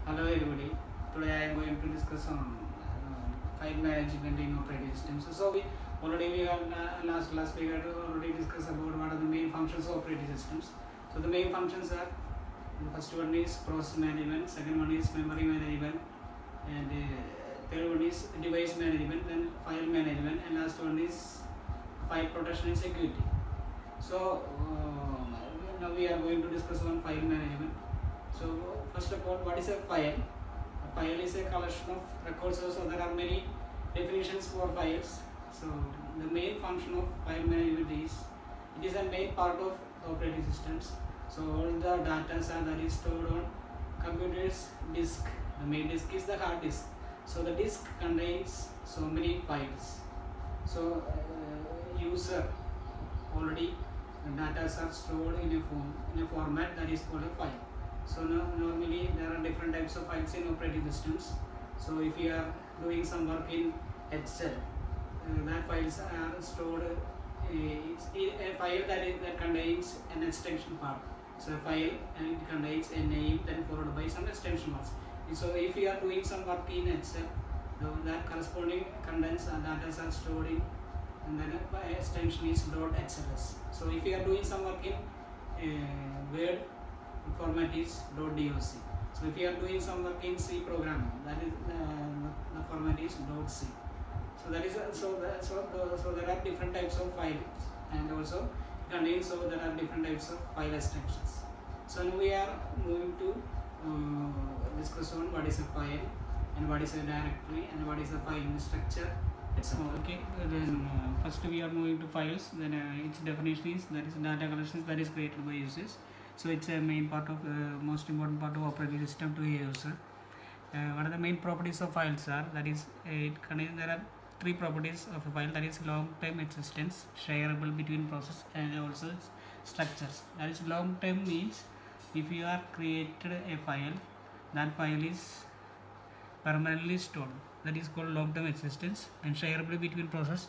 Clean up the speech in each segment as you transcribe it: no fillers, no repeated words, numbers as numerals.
Hello everybody. Today I am going to discuss on file management in operating systems. So we have last class we had already discussed about what are the main functions of operating systems. So the main functions are, the first one is process management, second one is memory management, and third one is device management, then file management, and last one is file protection and security. So now we are going to discuss on file management. So first of all, what is a file? A file is a collection of records. So there are many definitions for files. So the main function of file management is, it is a main part of operating systems. So all the data that is stored on computer's disk. The main disk is the hard disk. So the disk contains so many files. So user already the data are stored in a format that is called a file. So normally there are different types of files in operating systems. So if you are doing some work in Excel, that files are stored. It's a file that contains an extension part. So a file and it contains a name then followed by some extension parts. So if you are doing some work in Excel, that corresponding contents and data are stored in, and then extension is .xls. So if you are doing some work in Word, format is .doc. So if you are doing some work in C programming, that is the format is .c. So that is so there are different types of files, and also contains, so there are different types of file extensions. So now we are moving to discuss on what is a file and what is a directory and what is a file structure. Okay, then first we are moving to files. Then its definition is, that is data collections that is created by users. So it's a main part of most important part of operating system to a user. What are the main properties of files are? That is, there are three properties of a file. That is long-term existence, shareable between process, and also structures. That is, long-term means if you are created a file, that file is permanently stored. That is called long-term existence. And shareable between process,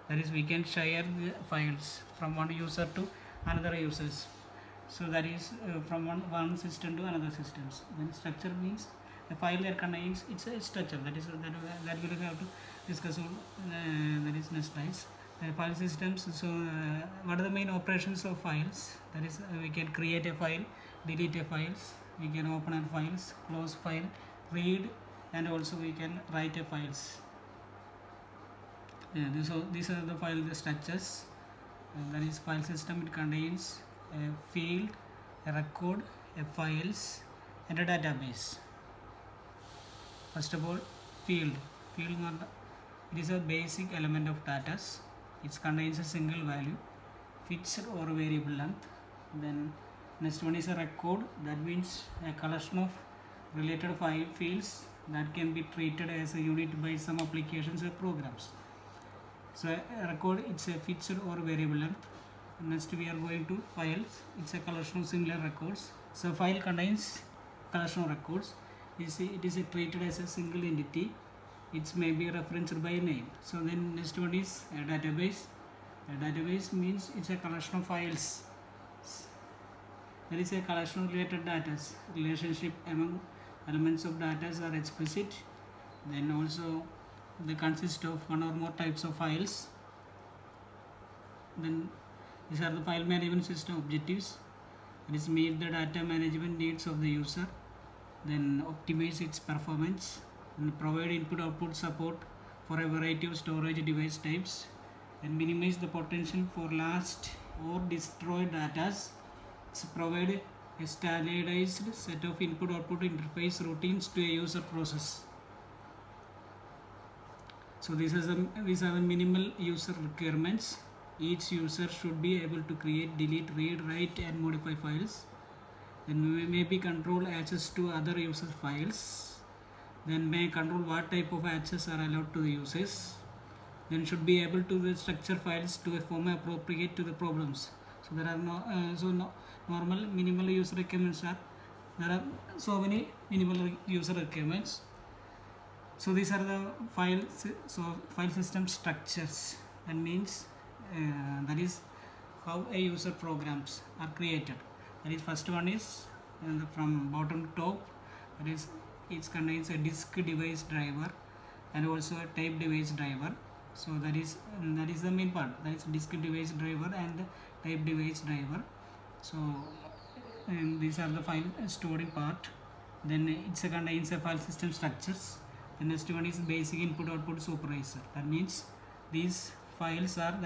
that is, we can share the files from one user to another users. So that is from one system to another systems. Then structure means a file that contains, it's a structure. That is that we will have to discuss on, that is next slides. File systems. So what are the main operations of files? That is, we can create a file, delete a files, we can open a files, close file, read, and also we can write a files. So these are the file structures. That is, file system, it contains a field, a record, a files, and a database. First of all, field. Field it is a basic element of data. It contains a single value, fixed or variable length. Then next one is a record. That means a collection of related fields that can be treated as a unit by some applications or programs. So a record, it's a fixed or variable length. Next we are going to files. It's a collection of similar records. So file contains collection of records. You see, it is treated as a single entity. It may be referenced by a name. So then next one is a database. A database means it's a collection of files. There is a collection of related data. Relationship among elements of data are explicit. Then also they consist of one or more types of files. Then these are the file management system objectives. It is meet the data management needs of the user, then optimize its performance, and provide input-output support for a variety of storage device types, and minimize the potential for lost or destroyed data. Provide a standardized set of input-output interface routines to a user process. So these are the minimal user requirements. Each user should be able to create, delete, read, write, and modify files. Then maybe control access to other users' files. Then may control what type of access are allowed to the users. Then should be able to structure files to a format appropriate to the problems. So there are normal minimal user requirements are, there are so many minimal user requirements. So these are the file system structures. That means that is how a user programs are created. That is, first one is from bottom to top, that is it contains a disk device driver and also a tape device driver. So that is the main part, that is disk device driver and tape device driver. So these are the file stored in part. Then it contains a file system structures. The next one is basic input output supervisor. That means these files are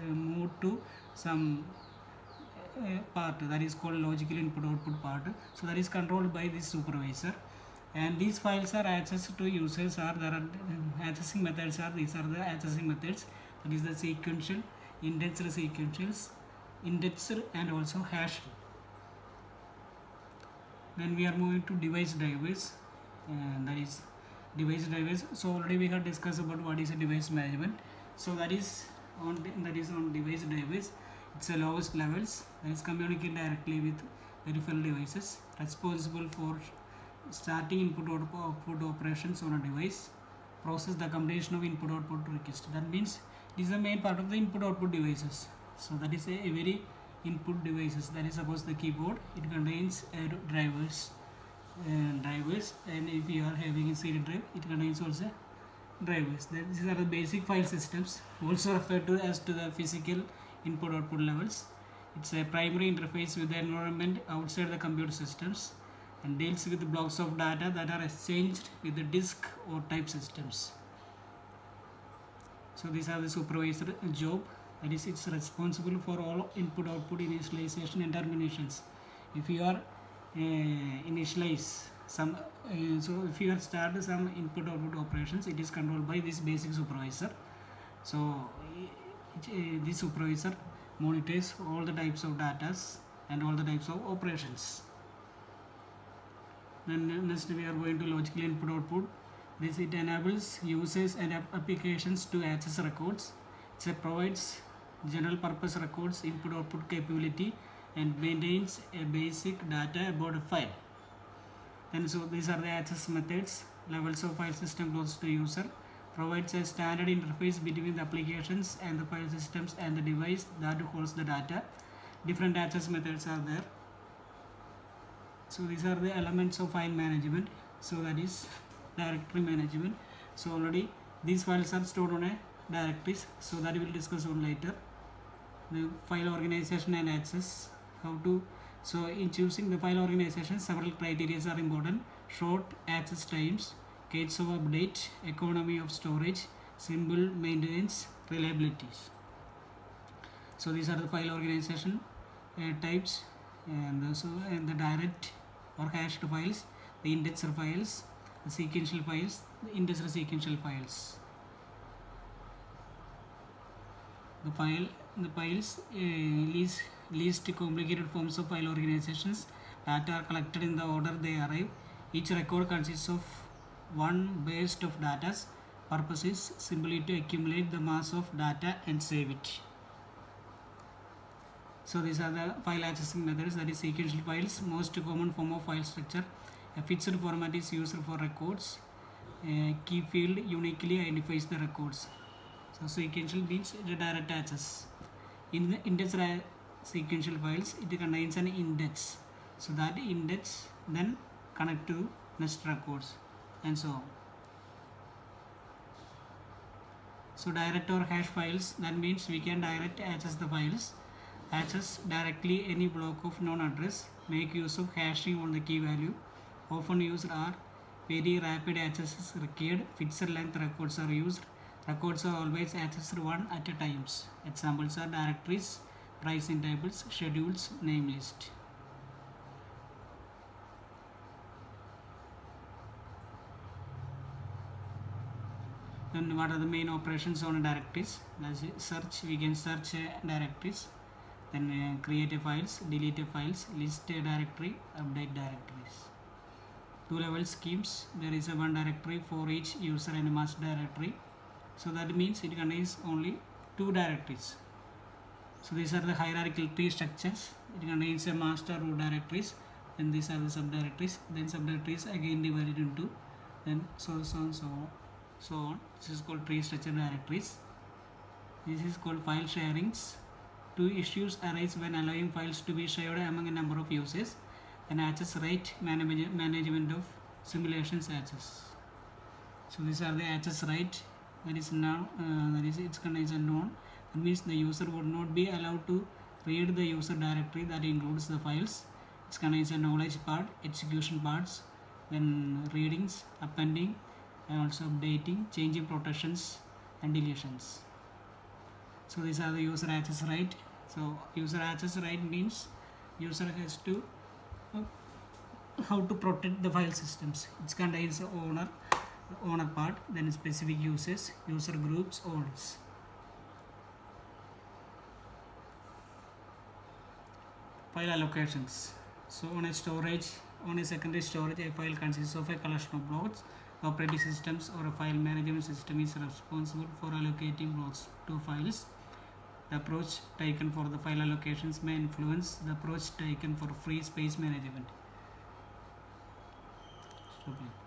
moved to some part that is called logical input output part. So that is controlled by this supervisor, and these files are accessed to users. There are accessing methods are these are the accessing methods, that is the sequential, indexed sequentials, indexed and also hashed. Then we are moving to device drivers, and that is device drivers. So already we have discussed about what is a device management. So that is on device drivers. It's the lowest levels, that is communicate directly with peripheral devices, responsible for starting input output operations on a device, process the combination of input output request. That means this is the main part of the input output devices. So that is a very input devices. That is suppose the keyboard, it contains drivers, and if you are having a CD drive, it contains also drivers. These are the basic file systems, also referred to as the physical input output levels. It's a primary interface with the environment outside the computer systems and deals with blocks of data that are exchanged with the disk or type systems. So these are the supervisor job, that is it's responsible for all input output initialization and terminations. If you are initialize some so if you are start some input output operations, it is controlled by this basic supervisor. So this supervisor monitors all the types of data and all the types of operations. Then next we are going to logical input output. This it enables users and applications to access records. It provides general purpose records input output capability and maintains a basic data about a file. Then so these are the access methods. Levels of file system close to user, provides a standard interface between the applications and the file systems and the device that holds the data. Different access methods are there. So these are the elements of file management. So that is directory management. So already these files are stored on a directories, so that we will discuss on later. The file organization and access, how to, so in choosing the file organization, several criteria are important: short access times, gates of update, economy of storage, simple maintenance, reliabilities. So these are the file organization types, and also the direct or hashed files, the indexed files, the sequential files, the indexed sequential files. The files least complicated forms of file organizations. Data are collected in the order they arrive. Each record consists of one burst of data. Purpose is simply to accumulate the mass of data and save it. So these are the file accessing methods, that is sequential files, most common form of file structure. A fixed format is used for records. A key field uniquely identifies the records. So sequential means the direct access. In the index sequential files, it contains an index. So that index then connect to next records and so on. So direct or hash files, that means we can direct access the files. Access directly any block of known address. Make use of hashing on the key value. Often used are very rapid access is required. Fixed length records are used. Records are always accessed one at a time. Examples are directories, pricing tables, schedules, name list. Then what are the main operations on directories? That's search. We can search directories. Then create a files, delete a files, list a directory, update directories. Two level schemes. There is a one directory for each user and a master directory. So that means it contains only two directories. So these are the hierarchical tree structures. It contains a master root directories, and these are the subdirectories. Then subdirectories again divided into, then so on. This is called tree structure directories. This is called file sharings. Two issues arise when allowing files to be shared among a number of users. Then access right management of simulations access. So these are the access right. That is now its contains a known. That means the user would not be allowed to read the user directory that includes the files. It contains a knowledge part, execution parts, then readings, appending, and also updating, changing protections and deletions. So these are the user access right. So user access right means user has to how to protect the file systems. It contains the owner part, then specific users, user groups, owners. File allocations. So on a secondary storage, a file consists of a collection of blocks. Operating systems or a file management system is responsible for allocating blocks to files. The approach taken for the file allocations may influence the approach taken for free space management. Stop here.